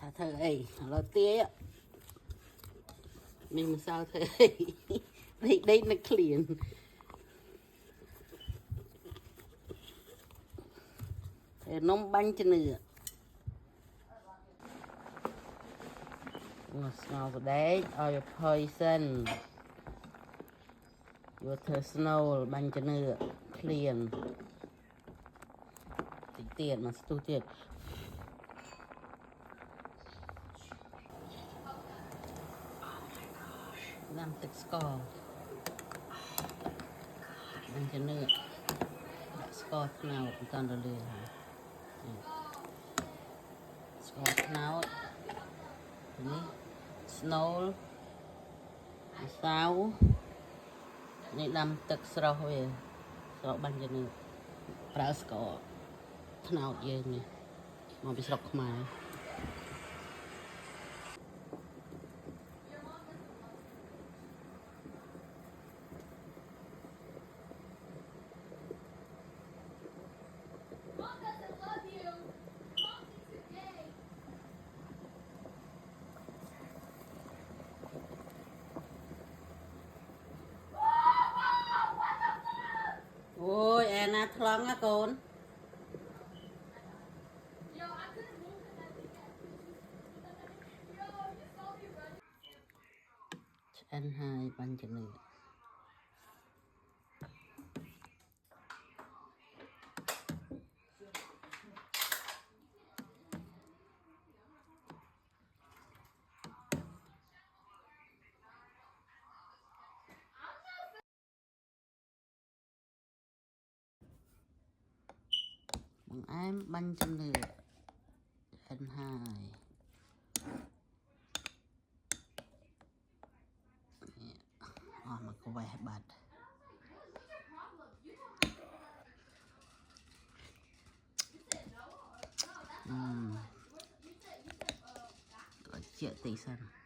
thả thơ ấy nó tía mình mà sao thơ ấy đây nó clean nông bánh cho nữa smell the day or your poison your snow bánh cho nữa clean tiền mà tu tiền làmទឹកស្ករបាញ់ចំណឺដាក់ស្ករត្នោតមិនតាន់រលាយហើយស្ករត្នោតនេះស្នូលម្សៅនេះដាំទឹកស្រស់វាស្រស់បាញ់ចំណឺប្រើស្ករត្នោតយើងនេះមកពីស្រុកខ្មែរអូយអែណាថ្លង់ណាកូនឆ្អិនហើយបាញ់ចំណឺបង្អែមបាញ់ចំណឺឆ្អិនហើយអស់មកក្វេះបាត់ត្រជាក់តិចសិន